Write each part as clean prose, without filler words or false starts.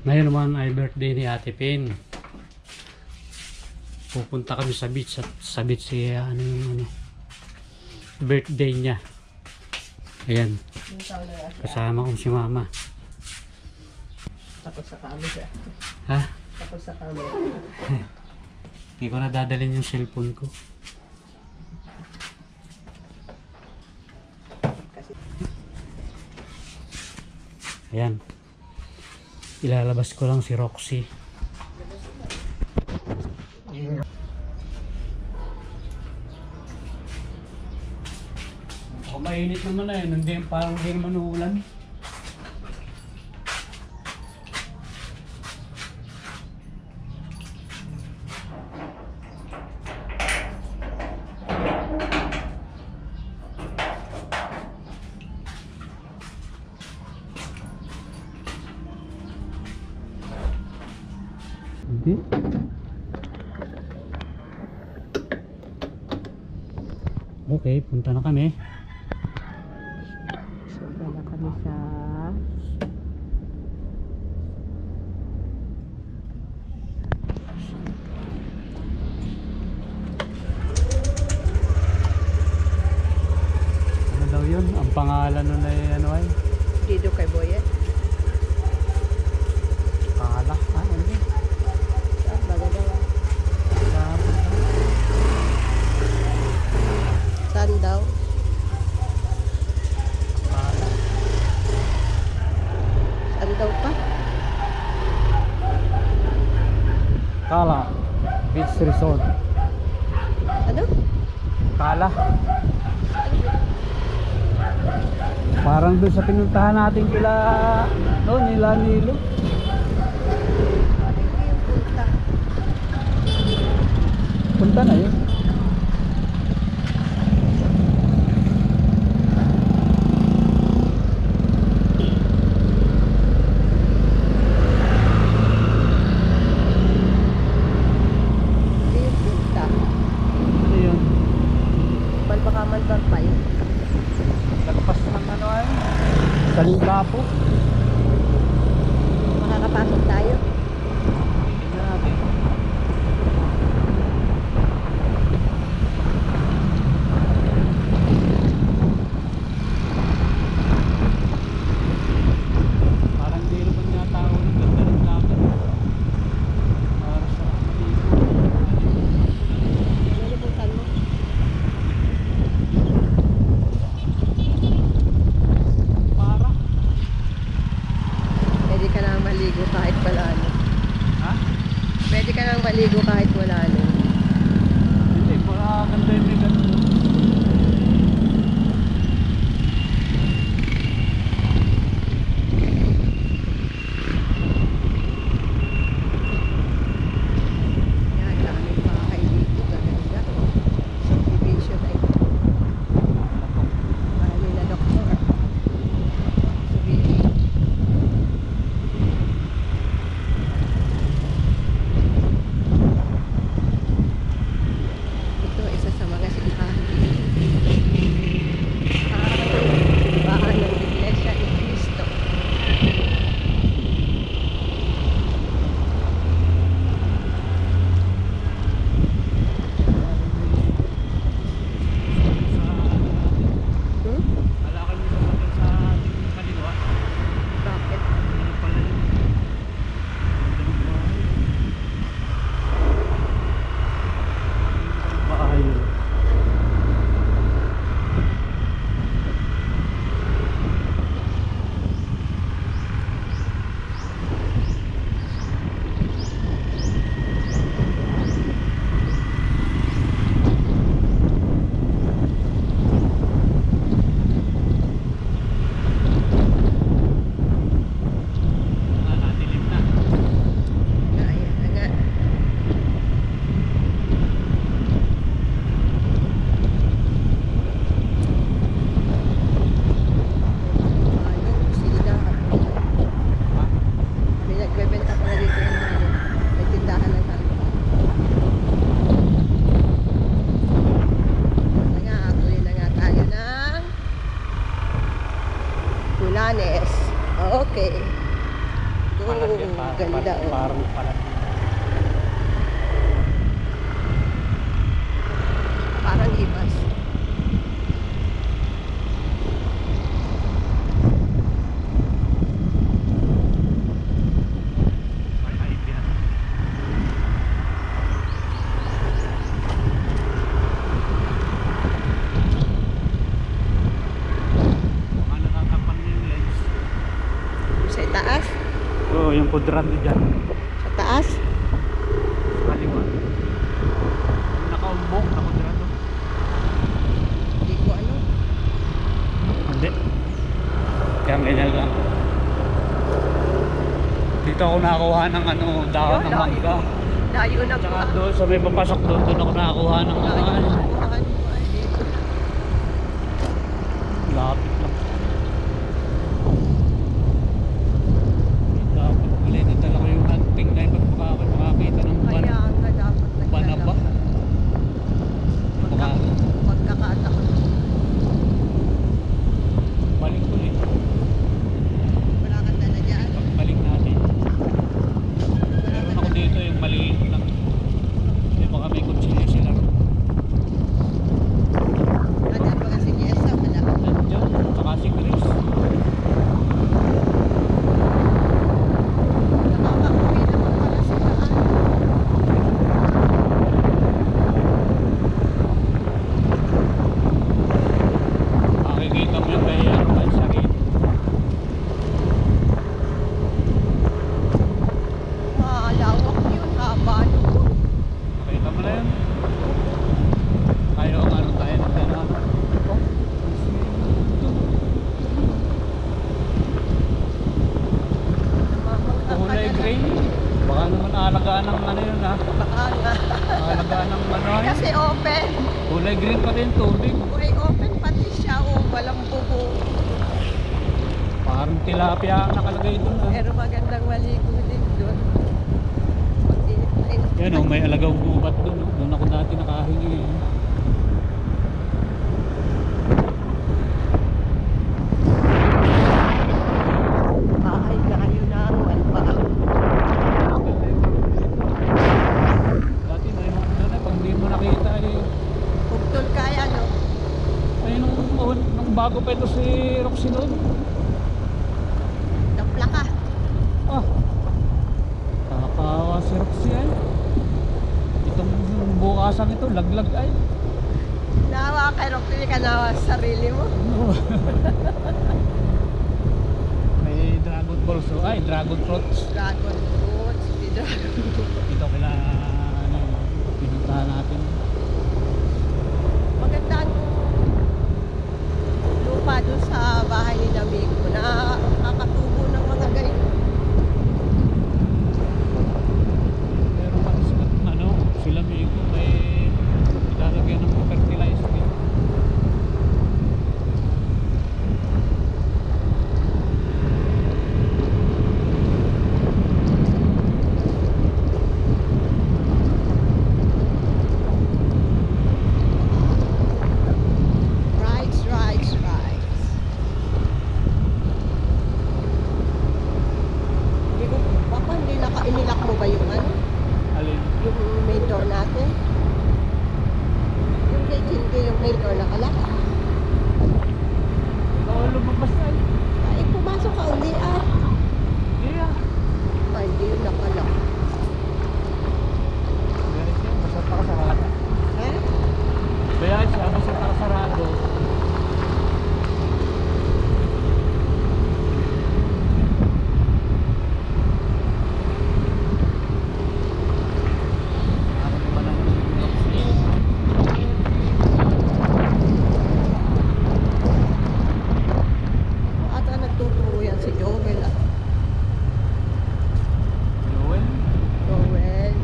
Ngayon naman ay birthday ni Ate Pin. Pupunta kami sa beach at sa beach siya birthday niya. Ayan. Kasama ko si Mama. Tapos sa kami siya. Ha? Tapos sa kami. Hindi ko na dadalhin yung cellphone ko. Ayan. Ilalabas ko lang si Roxy. Oh, mainit naman na yun. Hindi, parang hindi naman uulan. Hindi. Okay, punta na kami. So, gala kami sa Ano daw yun? Ang pangalan nun ay ano ay? Dito kay Boyet. Kala. Ah, ano yun? Saan ba gagawa? Saan daw? Kala. Saan daw pa? Kala. Beach Resort. Ano? Kala. Parang doon sa pinuntahan natin kila nila Nilo. Hindi yung punta. Punta na yun. Hindi yung punta. Ano yun? Malbakaman Barpay. Lagpas ng ano ay? Saligapo. Makakapasok tayo. Tingnan natin. Parang di naman nga tao ng ganda ng dagat. Para sa Nalimutan mo. para. Pwede ka nang maligo kahit wala ano. Ha? Pwede ka nang maligo kahit wala ano. Hindi, maganda yung may ganun. Yan, daming bahay dito talaga. Subdivision ay bahay nila doktor. Sabihin. Ito isa sa mga simbahan. Simbahan ng Iglesia ni Cristo. Hmm? Alakal mo sa ating kaliwa. Bakit? Ano pala yun? Bahay yun. Nadilim na. Ayan na nga. Ano? Sila. Ha? May nagbebenta pa na dito ng ano. May tindahan ng ano. Na nga, tuloy na nga tayo ng Culanes. Okay. Palag yan, Ganda, oh. parang palag. Parang ibas. Sa taas? Oo, yung kudrando dyan. Sa taas? Sa kaliwa. Yung nakaumbok na kudrando. Hindi ko ano. Hindi. Kaya ganyan lang. Dito ako nakakuha ng ano, dahon ng mangga. Layo na Tsaka doon sa may papasok doon, doon ako nakakuha ng ano. Lapit lang. Dapat ulit na talaga yung hunting na yung makakita ng Kaya nga dapat banaba. Baka Pagkakataon. balik ulit. Wala kang dala dyan. Pagbalik natin. Meron ako dito yung maliit lang. Hindi baka may kutsilyo sila. Andyan ba kasi Jessa? Wala. Nandiyan, saka si Chris. Nakaka-uwi naman pala sila. Makikita mo yung kaya ang sarili. Malawak yun. Haba yun. Makita mo na yun. Kayo ang ano tayo ng gano'n. Kulay gray. Baka naman alagaan ng ano yun ha. Baka nga. Alagaan ng ano yun. Kasi open. Kulay green pa rin tubig. Kulay open pati siya. Walang buko. Parang tilapia ang nakalagay doon ha. Pero magandang maligo din doon. Yan o, may alagaw gubat doon. Doon ako dati nakahingi eh. Bahay kayo na. Walpa. Dati may mga doon eh, pag hindi mo nakita eh. Pugtol kaya no? Ay nung bago pa ito si Roxy noon. Tapla ka. Ah, nakakawa si Roxy ay. Itong bukasan ito, laglag ay. Nawa kay Rocky ka nawa sa sarili mo. May dragon balls oh. Ay, dragon fruits. Dragon fruits. Di dragon fruits. Ito kila ano, pinuntahan natin. Maganda ang lupa doon sa bahay ni Amigo na nakakatubo ng mga ganito. Pero pati ano, sila Migo may ilalagyan ng fertilizer. Rides, rides, rides. Hindi ko, Papa, inilak mo ba yung ano? Alin? Yung main door natin? Yung gate, hindi yung main door nakalak. Bawal lumabas ay. Ay, pumasok ka uli ah. Yeah. Ay, hindi yung nakalak. Ganit yan, basta nakasarado. Ha? Kaya siya, basta nakasarado. Ano naman ang Roxy? Ata nagtuturo yan si Joel ah. Joel? Joel.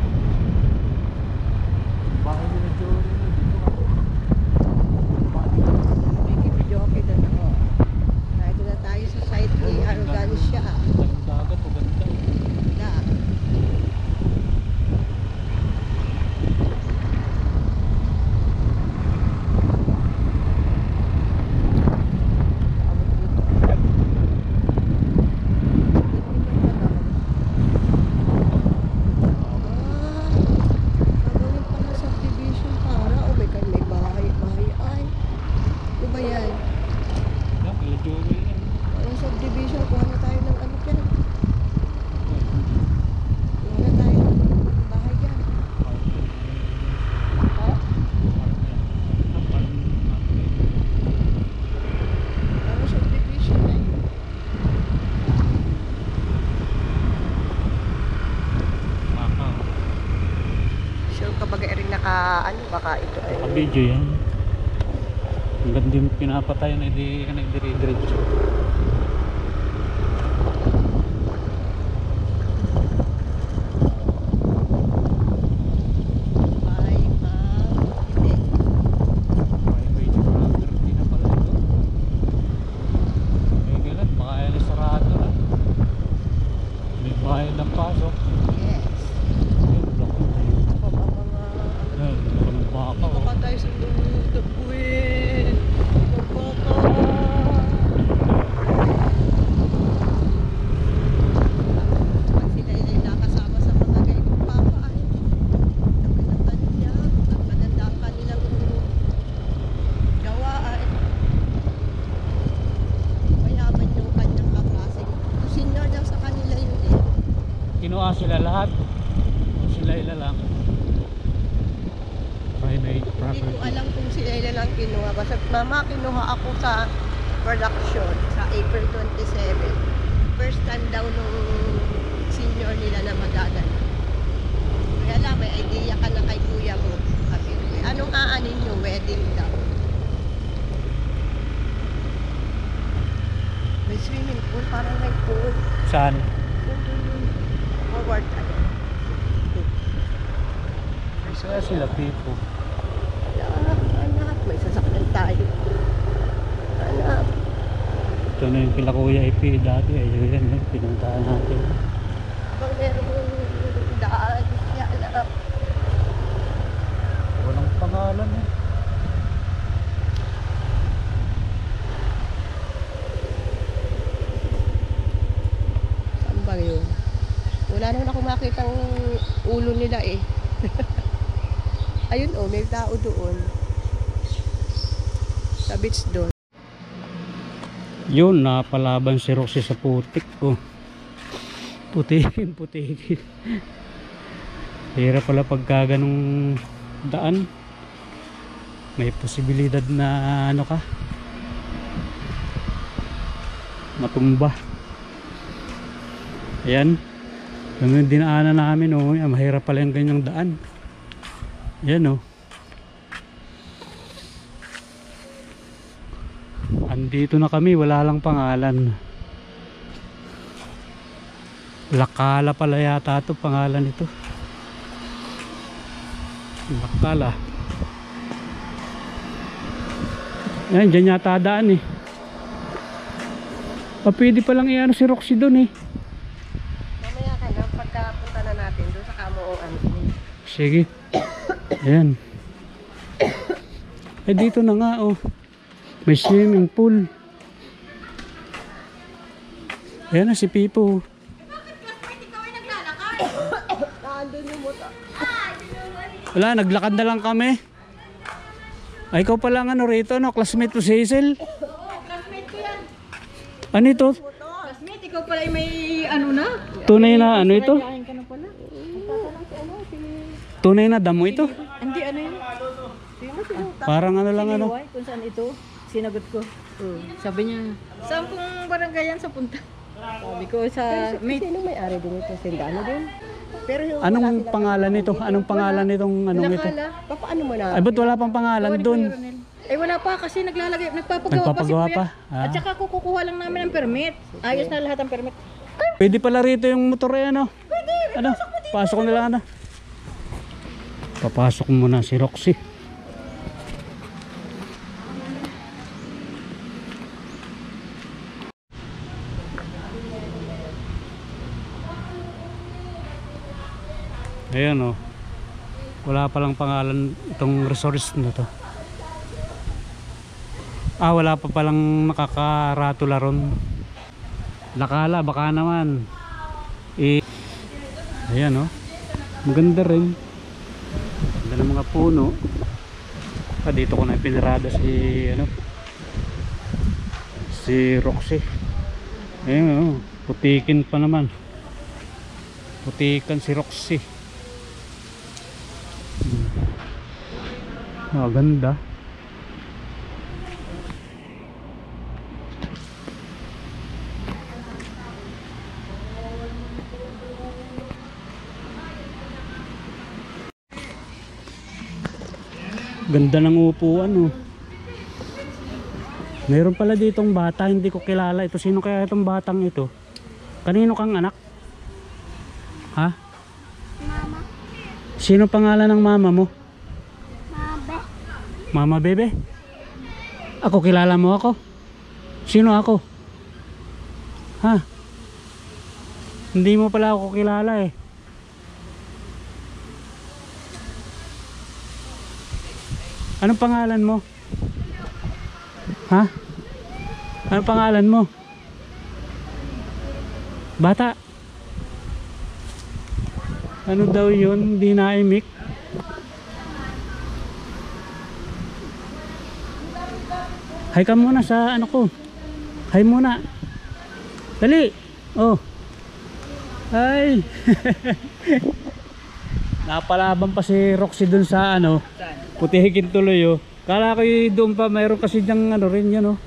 Bahay nila Joel na dito ako. May video okay doon ako. Dahil na tayo sa site ni Arrogancia. Ang dagat, o ganda. Na. video yan. Ang ganda yung pinapatay na nagdire-diretso. Ay, hindi. Highway tracker din na pala ito. May kailan, baka yan ay sarado na. May bayad ng pasok. Yes. Ayun, block na tayo. Ako ba mga... Ayun, walang baka Hindi oh. ka tayo sa tapuin. Magpapa. Pag sila ay nakasama sa mga ganitong papa ay napanatan niya. Napananda ang kanilang gawa ay mayaman yung kanyang kaklaseng. Senior daw sa kanila yun eh. Kinuha sila lahat. Sila ila lang. Private Hindi ko property. alam kung sila lang kinuha. Basta mama, kinuha ako sa production sa April 27. First time daw nung senior nila na magaganap. Kaya lang, may idea ka na kay kuya mo. Sabi ko, anong aanin nyo? Wedding daw. May swimming pool, parang may pool. Saan? Forward tayo. Kaya sila Pipo. Anak, may sasakyan tayo. Anak. Ito na yung kila Kuya IP dati. Ayun yan, pinuntahan natin. Bang merong daan. Kaya anak. Walang pangalan eh. Saan ba yun? Wala naman ako makitang ulo nila eh. Ayun oh, may tao doon. Sa beach doon. Yun, napalaban si Roxy sa putik. Oh. Putikin. Hirap pala pagka ganong daan. May posibilidad na ano ka, matumba. Ayan. Yung dinaanan namin, oh, mahirap pala yung ganyang daan. Ayan, oh. Andito na kami, wala lang pangalan. Lakala pala yata ito, pangalan nito. Lakala. Ayan, dyan yata daan eh. Pwede palang i-ano si Roxy doon eh. Mamaya ka na, pagkapunta na natin doon sa kamo o ano. Sige. Ayan. Eh dito na nga oh. May swimming pool. Ayan na si Pipo. Nandun yung motor. Wala, naglakad na lang kami. Ay, ikaw pala ang ano rito, no? Classmate mo si Hazel. Classmate ko yan. Ano ito? Classmate, ikaw pala ay may ano na? Tunay na ano ito? Kain ka na pala. Tunay na damo ito? Hindi, ano yun? Parang ano lang ano. Siniway kung saan ito. Sinagot ko. Sabi niya, saan pong barangay yan sa punta? Sabi ko sa mate. Sino may ari din ito? Sindano din? Pero yung Anong pangalan nito? Anong pangalan nitong anong ito? Lakala. paano mo na? Ay, ba't wala pang pangalan doon? Eh wala pa kasi naglalagay, nagpapagawa Nagpapagawa pa si pa? kuya. Ah. At saka kukuha lang namin ng permit. Ayos na lahat ang permit. Pwede pala rito yung motor eh, ano? Ano? Pasok ko na lang ano? Papasok muna si Roxy. Ayan oh. Wala palang pangalan itong resource na to. Ah, wala pa palang nakakaratula ron. Lakala, baka naman. Ayan oh. Maganda rin. Ganda ng mga puno. Ah, dito ko na pinarada si ano, si Roxy. Ayan oh. Putikin pa naman. Putikan si Roxy. Ah, ganda. Ganda ng upuan oh. Meron pala ditong bata, hindi ko kilala. Ito, sino kaya itong batang ito? Kanino kang anak? Ha? Mama. Sino pangalan ng mama mo? Mabe. Mama Bebe? Ako, kilala mo ako? Sino ako? Ha? Hindi mo pala ako kilala eh. Anong pangalan mo? Ha? Anong pangalan mo? Bata? Ano daw yun? Di naimik? Hi ka muna sa ano ko. Hi muna. Dali. Oh. Hi. Napalaban pa si Roxy dun sa ano. Putihikin tuloy oh. Kala ko doon pa mayroon kasi dyang ano rin yan oh.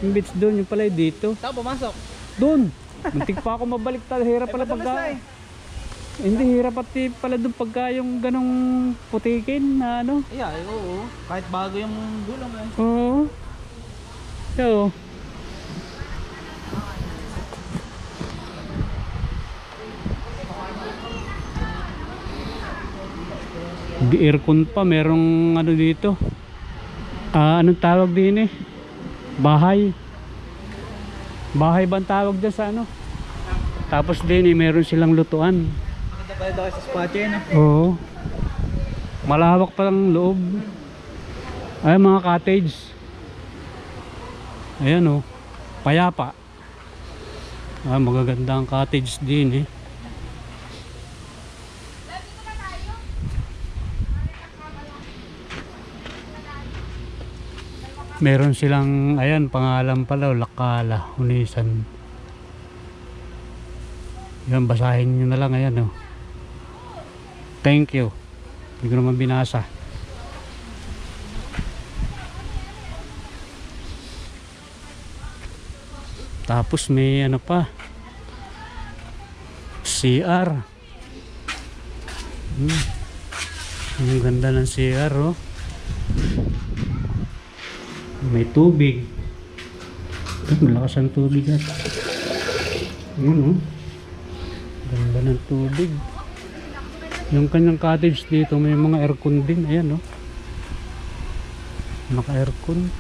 Yung beach doon, yung pala dito. Saan pumasok? Doon. Muntik pa ako mabalik tal. Hirap pala pagka. Hindi hirap pati pala doon pagka yung ganong putikin na ano. Yeah, oo. Kahit bago yung gulong eh. Oo. So. Aircon pa, merong ano dito. Anong tawag din eh? Bahay. Bahay ba ang tawag dyan sa ano? Tapos din eh, meron silang lutuan. Maganda pala daw sa spot yun eh. Oo. Malawak pa lang loob. Ay, mga cottage. Ayan oh. Payapa. Magaganda ang cottage din eh. Meron silang, ayan, pangalan pala, Lakala, Unisan. Yan, basahin nyo na lang, ayan, oh. Thank you. Hindi ko naman binasa. Tapos may ano pa. CR. Ang ganda ng CR, oh. May tubig. Malakas ang tubig at yun oh. Ganda ng tubig. Yung kanyang cottage dito may mga aircon din. Ayan oh. Naka aircon.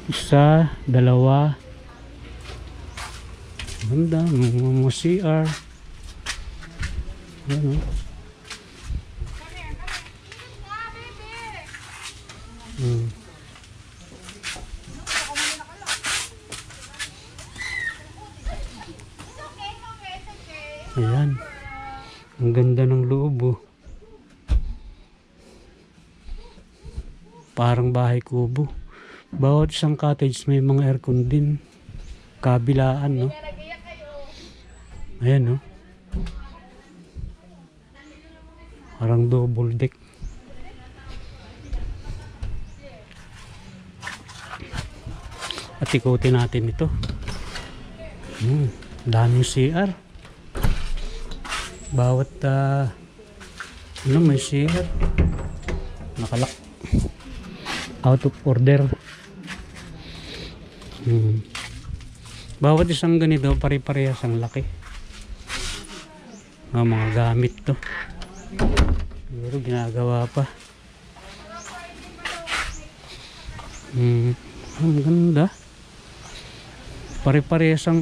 Isa, dalawa. Ganda. Mga CR. Ayan oh. Ayan. Ang ganda ng loob oh. Parang bahay kubo. Bawat isang cottage may mga aircon din. Kabilaan no. Ayan oh. Parang double deck. At ikutin natin ito. Daming CR. Bawat ano may CR. Nakalak. Out of order. Bawat isang ganito pare-parehas ang laki. Mga gamit to. Pero ginagawa pa. Ang ganda. Pare-parehas ang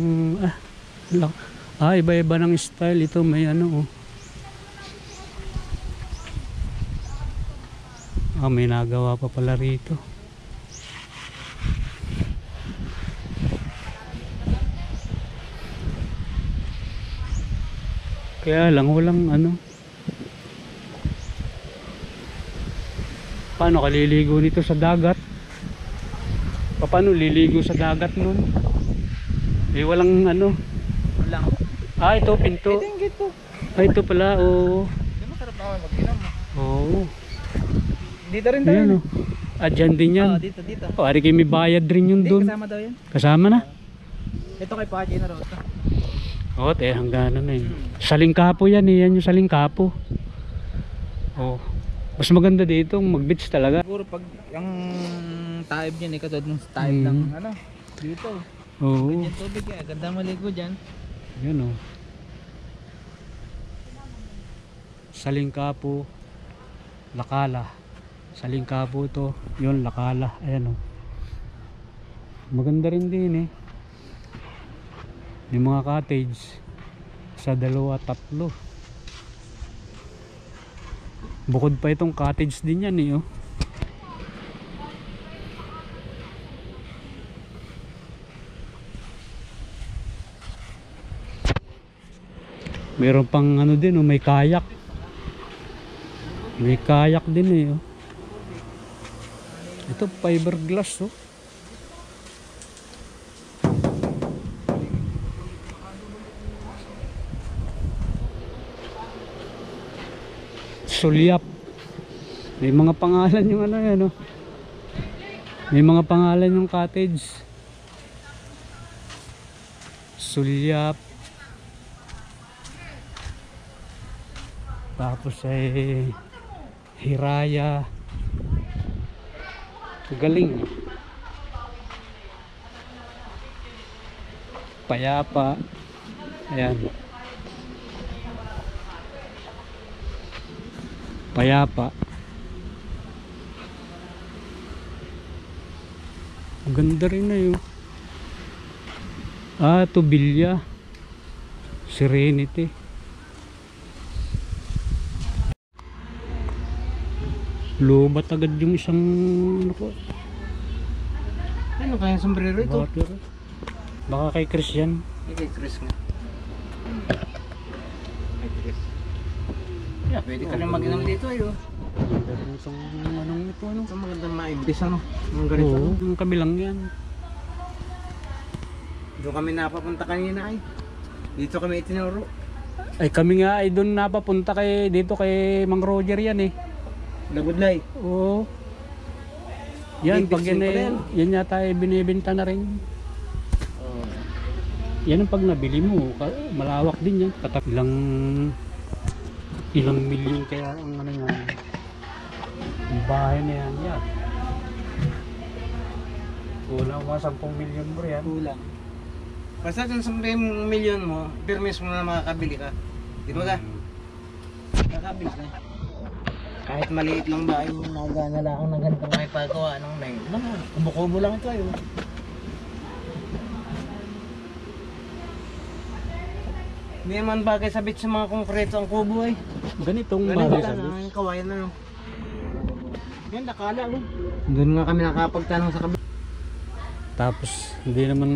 iba-iba ng style. Ito may ano oh. May nagawa pa pala rito. Kaya lang walang ano. Paano ka liligo nito sa dagat? Paano liligo sa dagat nun? Eh walang ano. Walang. Ito pinto. Ito yung gate po. Ito pala oh. Hindi masarap naman mag-inom. Oo. Dito rin tayo. Ayan oh. Dyan din yan. Dito. Ari kayo may bayad rin yun Hindi, dun. kasama daw yan. Kasama na? Ito kay Pachi na raw ito. Oo, hanggang ano na yun. Salingkapo yan eh. Yan yung salingkapo. Oh. Mas maganda dito mag-beach talaga. Siguro pag yung taib niyan, katulad ng taib ng ano, dito. Oo. Ganyan tubig eh, ganda maligo dyan. Yan oh. Salingkapo, Lakala. Salingkapo to, yun Lakala. Ayan oh. Maganda rin din eh. May mga cottage sa 2, 3. Bukod pa itong cottage din yan eh oh. Meron pang ano din oh, may kayak. May kayak din eh oh. Ito fiberglass oh. Sulyap. May mga pangalan yung ano yan oh. May mga pangalan yung cottage. Sulyap. Tapos ay Hiraya. Galing. Payapa. Ayan. Payapa. Ang ganda rin na yun. Ah, Tubilya. Serenity. Lubat agad yung isang ano ko. Ano kaya sombrero ito? Water. Baka kay Chris yan. Kay Chris nga. Kay Chris. Yeah, pwede ka rin mag-inom dito ayo. Isang anong ito ano. Ito magandang maibis ano. Ang ganito. Oo, yung kabilang yan. Doon kami napapunta kanina ay. Dito kami itinuro. Ay kami nga ay doon napapunta kay dito kay Mang Roger yan eh. Lagudlay. Oo. Yan, pag yan, yan yata ay binibenta na rin. Oh. Yan ang pag nabili mo, malawak din yan. Ilang milyon kaya ang ano yan. Yung bahay na yan. Yan. Kulang mga 10 milyon bro yan. Kulang. Basta dun sa milyon mo, permis mo na makakabili ka. Di ba ka? Kakabili ka. Kahit maliit lang ba yung nagana lang ng ganitong may pagawa ng name. Kubo-kubo lang ito ayo. Hindi naman bagay sabit sa mga konkreto ang kubo ay. Ganitong Ganito bagay ka sabi. na, ang kawayan na no. Yan, nakala ko. Doon nga kami nakapagtanong sa kabila. Tapos hindi naman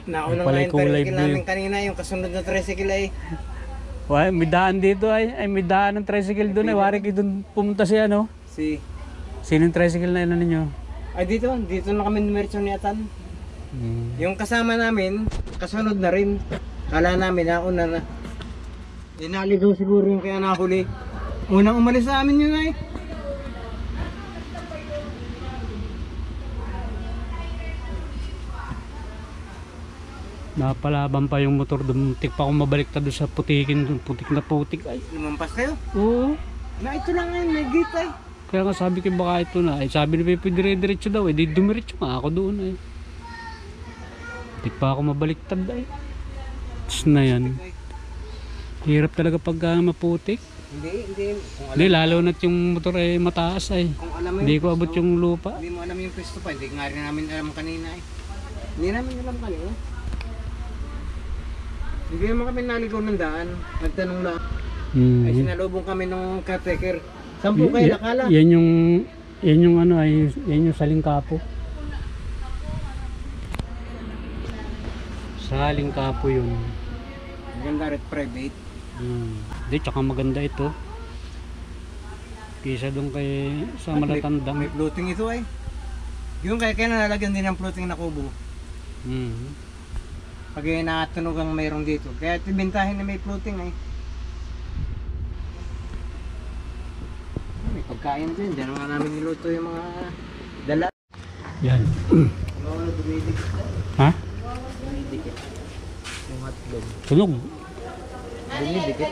Nauna nga palay yung kulay tricycle blue. namin kanina, yung kasunod na tricycle ay. Why, may daan dito ay may daan ng tricycle doon ay wari kayo doon pumunta siya no. Sino yung tricycle na ano ninyo? Ay dito na kami numerso ni Atan. Yung kasama namin, kasunod na rin. Kala namin nauna na. Inaligaw siguro yung kaya nahuli. Unang umalis sa amin yun ay. Napalaban pa yung motor doon. Muntik pa akong mabaliktad doon sa putikin doon. Putik na putik ay. Lumampas kayo? Oo. Na ito lang ngayon, may gate ay. Kaya nga sabi ko baka ito na. Ay sabi ni Pepe dire-diretso daw. Eh di dumiretso nga ako doon ay. Muntik pa ako mabaliktad ay. Tapos na yan. Hirap talaga pag maputik. Hindi. Hindi, lalo na't yung motor ay mataas ay. Kung alam mo Hindi yung ko abot pwesto, yung lupa. Hindi mo alam yung pwesto pa. Hindi nga rin namin alam kanina ay. Hindi namin alam kanina. Hindi naman kami naligaw ng daan. Nagtanong lang. Ay sinalubong kami ng caretaker. 10 kayo nakala. Yan yung ano ay, yan yung Salingkapo. Salingkapo yun. Maganda rin private. Hindi, tsaka maganda ito. Kisa doon kay sa Malatandang. May floating ito ay. Yung kaya nalalagyan din ng floating na kubo. Pag nakatunog ang mayroong dito. Kaya tibintahin na may floating ay. May pagkain din. Diyan nga namin niluto yung mga dala. Yan. Mga dumidikit. Ha? Dumidikit. Yung hotdog. Tunog. Dumidikit.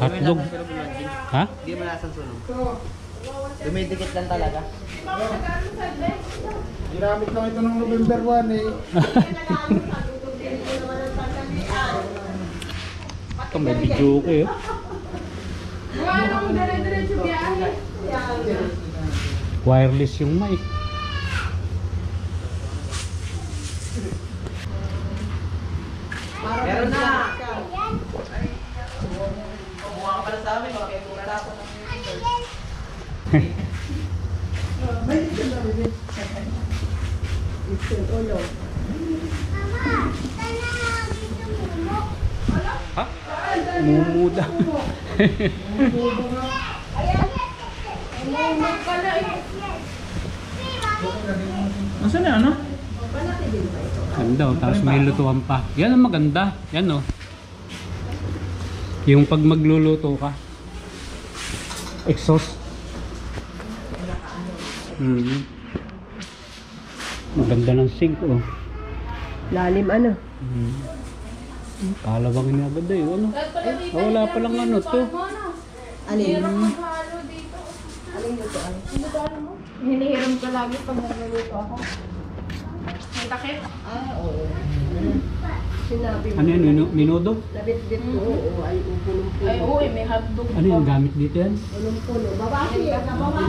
Hotdog. Ha? Hindi mo lasang sunog. Dumidikit lang talaga. Ginamit lang ito ng November 1 eh. Ito may video ko eh. Wireless yung mic. Meron na! Kumuha ka pala sa amin, mga kaya mura na ako ng Ha? Mumuda. Nasaan na ano? Ganda oh, tapos may lutuan pa. Yan ang maganda. Yan oh. Yung pag magluluto ka. Exhaust. Maganda ng sink oh. Lalim ano? Kalawangin niya agad eh. Ano? Oh, wala palang ano to. Alin? Hinihiram ko lagi pag nagluluto ako. May takip? Oo. Sinabi mo. Ano yan? Minudo? Nabit-bit ko. Oo, ay punong-puno. Ay, uy, may hotdog Ano yung gamit dito yan? Punong-puno. Babae.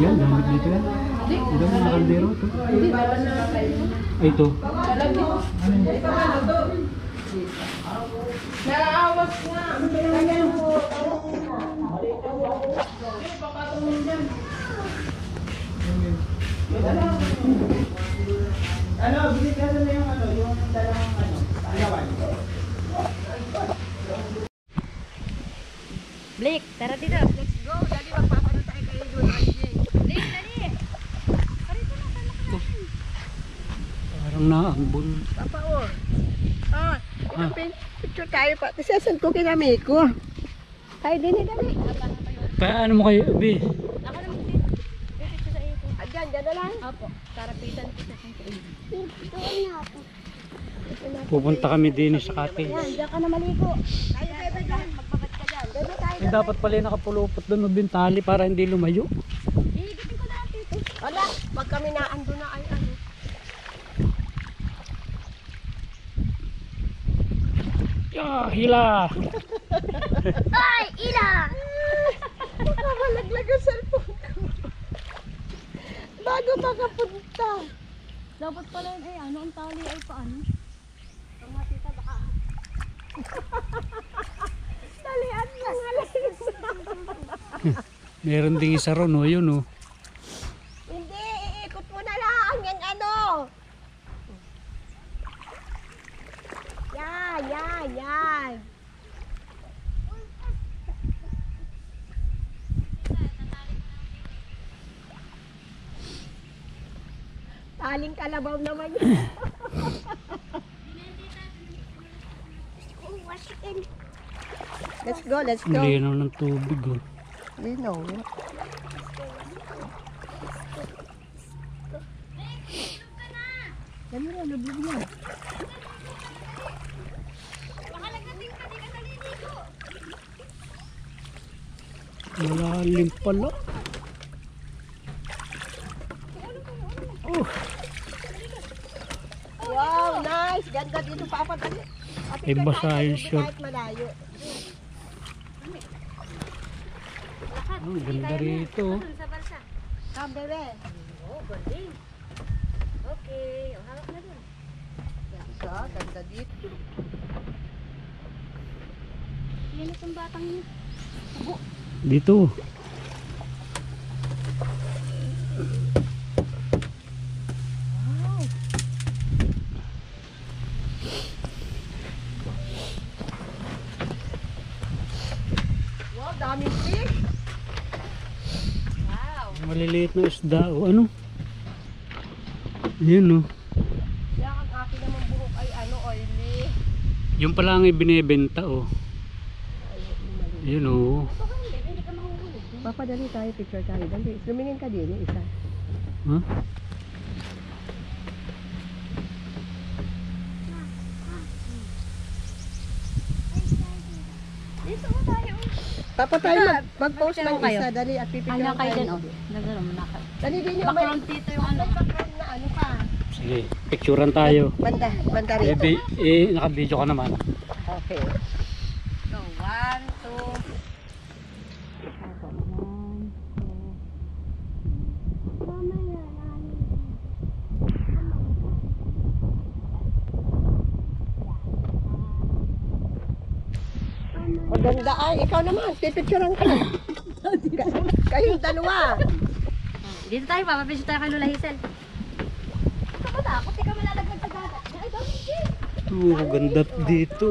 Yan, gamit dito yan. Ito mo nakaldero to. Hindi, dala na kayo. Ay ito. Dala dito. Naawas nga. Baka tumingin. Ano, binigyan na yung ano, yung dalawang ano, alawan. Blake, tara dito. Let's go. Dali, magpapanood tayo kayo doon. Blake, dali. Parito na, tama ka natin. Parang naambon. Papa, oh. Picture tayo pa. Sasal ko kinami ko. Tayo din, dali. Kaya ano mo kayo, Bi? Ako naman dito. Dito sa iyo. Diyan na lang. Apo, tarapitan ko sa iyo. Pupunta kami din sa Kati. Yan, diyan ka na maligo. Tayo, bebe, dyan. Magbabat ka dyan. Bebe, tayo. Eh, dapat pala yung nakapulupot doon ng bintali para hindi lumayo. Iigitin ko na ang tito. Wala, pag kami naando na ay ano. Hila! Ay, ila! Nakamalaglag ang cellphone ko. Bago makapunta. Dapat pala yun, ay ano, ang tali ay paano? Talian mo nga lang. Meron ding isa ron, oh, yun, oh. Hindi, iikot mo na lang yung ano. Yan. Taling kalabaw naman yun. Let's go. Ang linaw ng tubig, oh. Linaw. Yan mo yan, lubog mo. Malalim pala. Oh, Wow, nice. Ganda dito papadali. ay basa yung short. Kahit malayo. Ang ganda rito, oh. Sa balsa. Kamere. Oo, galing. Okay, ang hawak na dun. Ganda dito. Yan itong batang yun. Dito. Wow, daming fish. Wow. Maliliit na isda, oh. Ano? Yun, oh. Yan ang akin naman buhok ay ano, oily. Yung pala ang ibinebenta, oh. Yun, oh. Papadali tayo, picture tayo. Dali, lumingin ka din, isa. Ha? Dito mo tayo. Papatay mag-post ng kayo. isa. Dali at pipicture Ano kayo dyan, tayo. oh. Nagano mo na kayo. Dali din yung may Background dito yung ano. background na ano pa. Sige, picturean tayo. Banda Eh, rito. naka-video ka naman. Okay. So, 1, 2. Maganda ay, ikaw naman, pipicturean ka. Kayong dalawa. Dito tayo, papapisyo tayo kay Lola Hazel. Kapatakot, ikaw malalaglag sa dagat. Ay, dami. Ganda dito.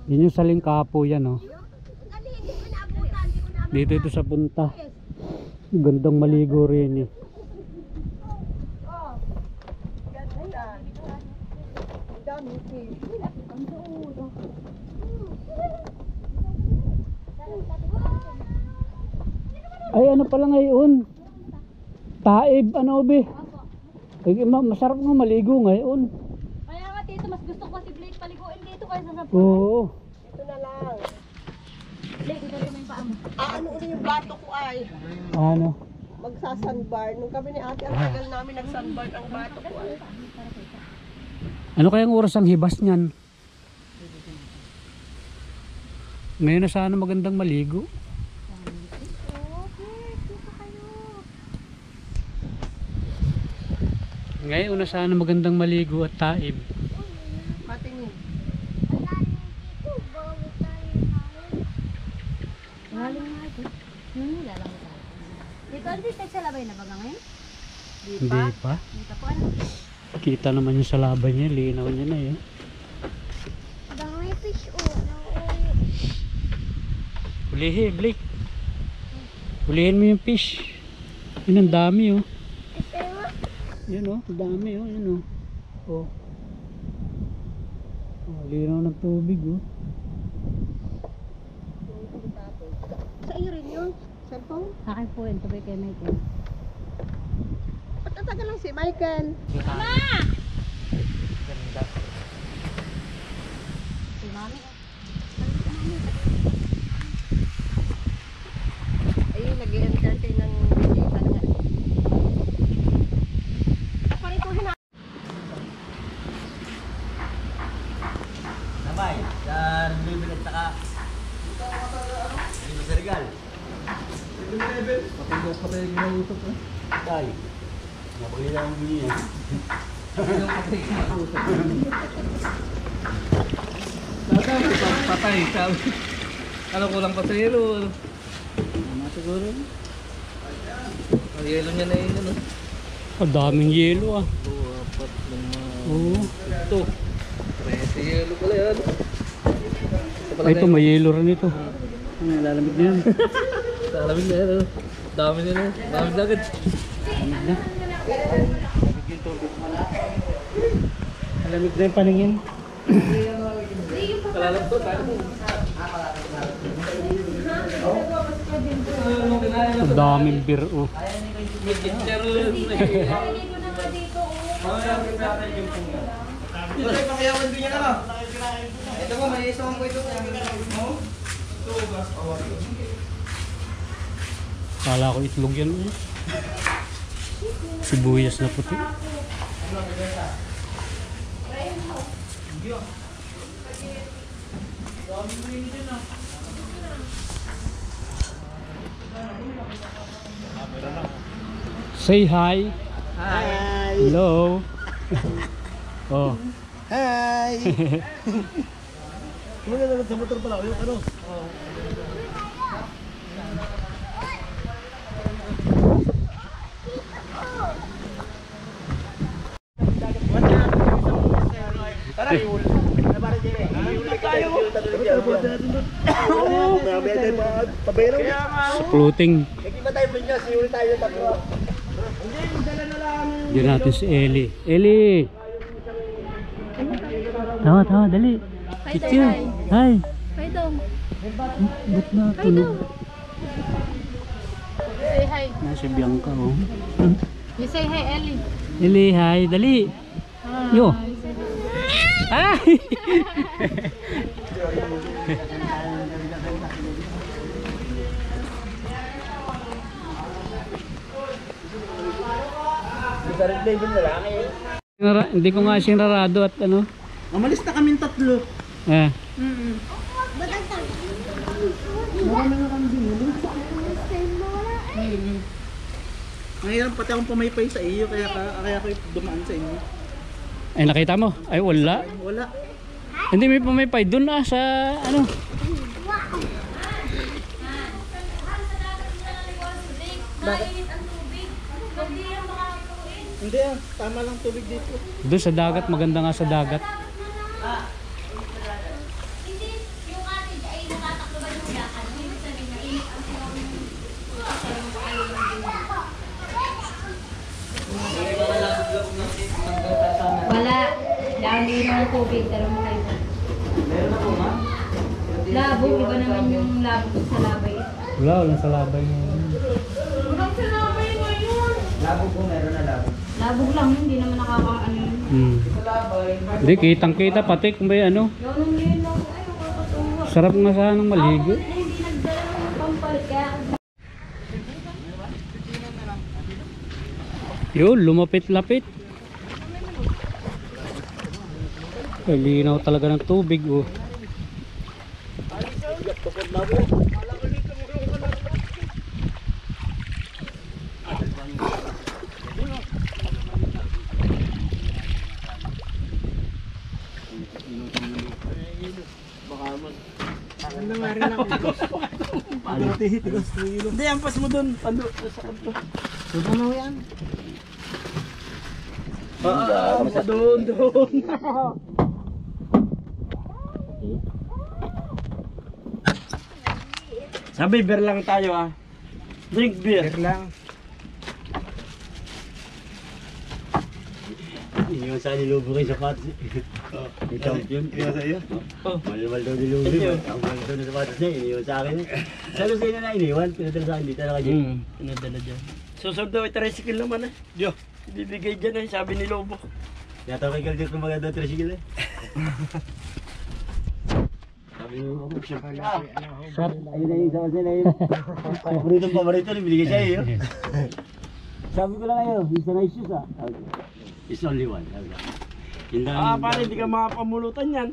Yun yung saling kapo yan, oh. Dito ito sa punta. Gandang maligo rin, eh. Ay, ano pala ngayon? Taib, ano be? Ay, masarap nga maligo ngayon. Kaya nga dito, mas gusto ko si Blake paliguin dito kaysa sa Oo. Ito na lang. Blake, dito rin yung paa mo. Ano ulit yung bato ko ay Ano? magsasunbar. Nung kami ni ate, ang tagal namin nagsunbar ang bato ko ay. Ano kayang oras ang hibas niyan? Ngayon na sana magandang maligo. Ngayon na sana magandang maligo at taib. Patingin. Galing nga ito. Lalang mo tayo. Dito, hindi tayo sa labay na baga ngayon? Hindi pa. Dito po, ano? Kita naman yung sa laban niya. Linaw niya na yun. Dami fish oh. Hulihin, Blake. Hulihin mo yung fish. Yun ang dami, oh. Yan, oh. Ang dami, oh. Yan, oh. Oh. Oh, linaw ng tubig, oh. Sa iyo rin yun. Cellphone? Akin po yun, tubay kay Michael. Ba't ang tagal lang si Michael? Si Mami. Ayun, nag-entertain ng bisita niya. Parituhin na. Sabay, sa bibig at saka dito sa regal. Patindok pa tayo ginausap eh. Tayo. Napagila ang bini eh. Patay, sabi. Ano kulang pasahero? Ano siguro? Ang yelo niya na yun, ano? Ang daming yelo, ah. 2, 4, 5, Oo. 8. 13 yelo pala yan. Ay, ito, may yelo rin ito. Ano, lalamig na yan. Lalamig na yan, ano? Dami nila. Dami na agad. Lalamig na yung paningin. Kalalam to, tayo mo. Ang daming beer, oh. Ito ay pakiyawan din niya na. Ito po, may isang po ito. Kala ko itlog yan, oh. Sibuyas na puti. Say hi. Hi! Hello. Oh. Hi! Muna na sa motor pala, yung ano? Tara, iul. Para dire. Iul tayo. Pabayro. Floating. Nagkiba tayo binyas, iul tayo tatlo. Diyan natin si Ellie. Ellie! Tawa, tawa, dali. Picture. Hi. Hi dong. Ba't na tunog? Say hi. Nasa Bianca, oh. You say hi, Ellie. Ellie, hi. Dali. Yo. Ay! Hindi ko nga sinarado at ano. Umalis na kaming tatlo. Eh. Ngayon pati akong pumaypay sa iyo kaya ako dumaan sa inyo. Ay nakita mo? Ay wala. Wala. Hindi may pumipay doon sa ano. Hindi tama lang tubig dito. Doon sa dagat, maganda nga sa dagat. Wala. Lalo ng tubig. Pero mo kayo. Meron ako ma. Labog. Iba naman yung labog sa labay. Wala, wala sa labay mo. Labo po meron na labo. Labog lang. Hindi naman nakakaano yun. Sa labay. Hindi, kitang kita pati kung may ano. Ganun yun lang. Ay, nakakatuwa. Sarap nga sanang maligo. Ako hindi nagdala ng pampalit. Kaya Yun, lumapit-lapit. Ay, linaw talaga ng tubig oh. Ano nga rin ako. Hindi, ampas mo doon. Pando sa kanto. Doon mo yan. Doon. Sabi, beer lang tayo ah. Drink beer. Beer lang. Iniwan sa nilubo kayo sa patos eh. Yung champion. Iniwan sa iyo? Malawal daw nilubo. Ang malawal daw sa patos niya, iniwan sa akin eh. Sa Lucena na iniwan, pinadala sa akin dito na kayo. Pinadala dyan. Susunod daw ay tricycle naman eh. Diyo. Ibibigay dyan eh, sabi ni Lobo. Kaya tawag kay Kaldir kung maganda tricycle eh. Sabi mo ako, Shot. ayun na yung isa kasi na yun. Paborito na binigay siya eh. Sabi ko lang kayo, isa na issues ah. It's only one. Yun lang. Paano hindi ka makapamulutan yan?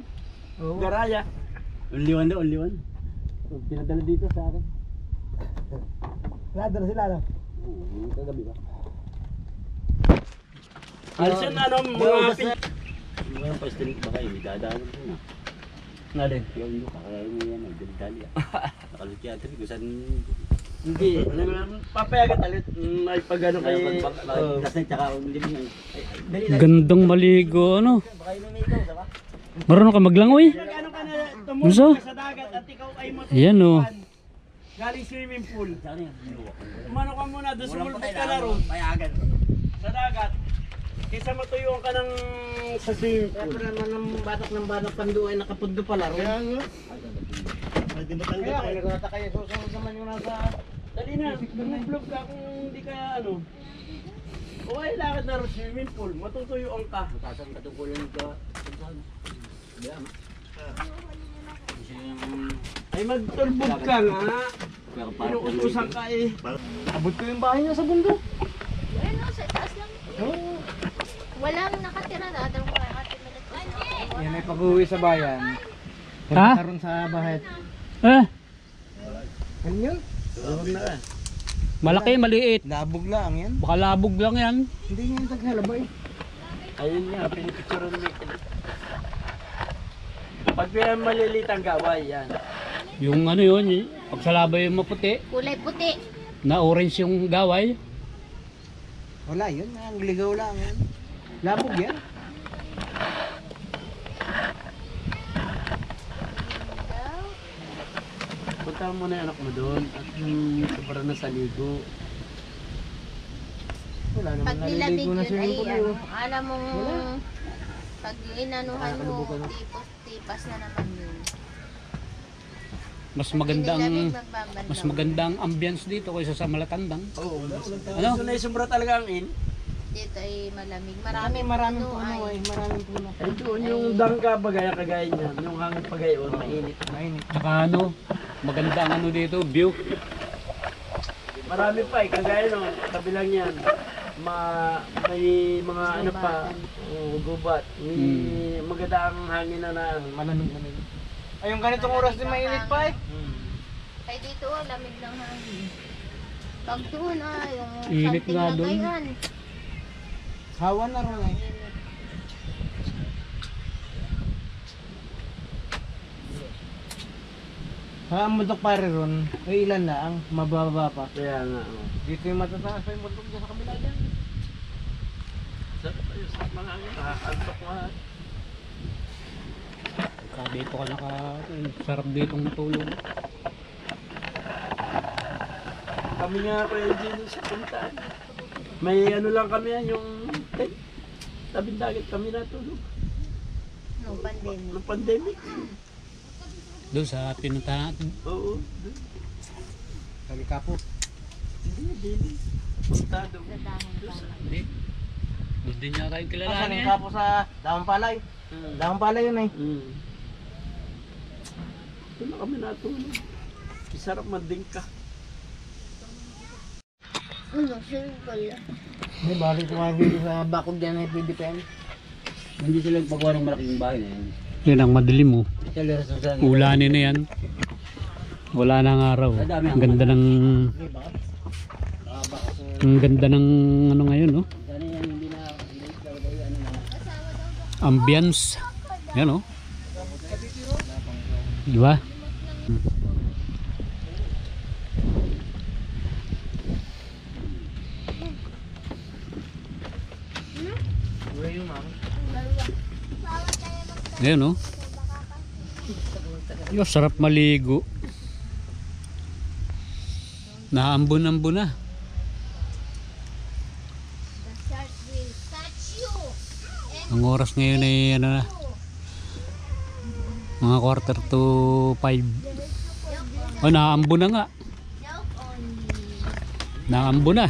Garaya. Only one daw, only one. Pinadala dito sa akin. Nadala sila no? Oo, kagabi ba? Alis yan ano, mga pin... Yung pwesto baka yung dadaanan ko na. Nalin? Yung kakain mo yan, nagdali ah. Nakalukyatri kung saan... Hindi, papayagan talit. May pag-ano kay... Kasi tsaka hindi mo Gandang maligo ano. Marunong ka maglangoy? Ano ka na Gusto? tumulong ka sa dagat at ikaw ay Ayan oh. galing swimming pool. Umano ka muna, doon sumulpot ka na ron. Sa dagat. Kaysa matuyuan ka ng sa swimming Kaya pool. pa naman ng batak pando ay nakapuddo pala. Kaya nga. Kaya kung nagkata kayo, susunod naman yung nasa... Dali na, mag-vlog ka kung hindi ka ano. O ay lakad na ron swimming pool, matutuyuan ka. Sasang katukulan ka. Ay magtulbog ka nga. Inuutusan ka eh. Abot ko yung bahay niya sa bundok. Ayun o, sa taas lang. Walang nakatira na. Adam ko kaya Yan ay pag-uwi sa bayan. Ha? Karon sa bahay. Ano yun? Malaki, maliit. Labog lang yan. Baka labog lang yan. Hindi nga yung taghalabay. Ayun nga, pinipicturean mo ito. Pag maliliit ang gaway, yan. Yung ano yun, pag sa labay yung maputi, kulay puti. na orange yung gaway. Wala yun, ang ligaw lang yan. Labog yan. Punta mo na yung anak mo doon at yung sobrang na sa ligo. Wala naman Pag nilamig naliligo na yun swimming ay pool. ano, eh. alam mong pag inanuhan mo, tipas na naman yun. Mas magandang Nilamig, magbabanlaw. mas magandang ambience dito kaysa sa Malatandang. Oo, Ano? so na sombra talaga ang in. dito ay malamig. Maraming puno puno ay. ay. Maraming puno. Ay, doon yung dangka bagay, kagaya niyan. Yung hangin pagayon, mainit. Mainit. Tsaka ano, maganda ang ano dito, view. Marami pa eh, kagaya no, kabilang yan. May mga ano pa, gubat. May maganda ang hangin na Malamig. Ay, yung ganitong oras din mainit pa eh. Kaya dito lamig ng hangin. Pag doon yung Init something nga na doon. gayan. Hawa na ron eh. Ang mundok pare ron, ay ilan na ang mababa pa. Kaya nga, oh. Dito yung matataas pa yung mundok dyan sa kabila dyan. Sarap tayo sa mga hangin, nakakantok nga. Dito ka sarap dito ng tulog. Kami nga Kuya Gino sa puntaan. May ano lang kami yan, yung tent. Tabing dagat kami natulog. Nung pandemic. Nung pandemic. Doon sa pinuntahan natin. Oo. Sabi ka po. Hindi. Punta doon. Sa dahon pa. Hindi. Doon din niya kayo Saan kilalanin yung eh. kapo sa Dahong Palay? Dahong Palay yun eh. Doon na kami natulog. Isarap mandingka. Simple. May balik mga dito sa bakod dyan ay PDPM. Hindi sila pagawa ng malaking bahay na yan. Yan ang madilim mo. Ito lera sa saan. Ulanin na yan. Wala nang araw. Ang ganda ng... Ang ganda ng ano ngayon, no? Sana yan hindi na ano na. Ambience. Yan, no? Diba? Ayan, no? Yo, sarap maligo. Naambon-ambon na. Ang oras ngayon ay ano na, mga 4:45. Oh, naambon na nga. Naambon na.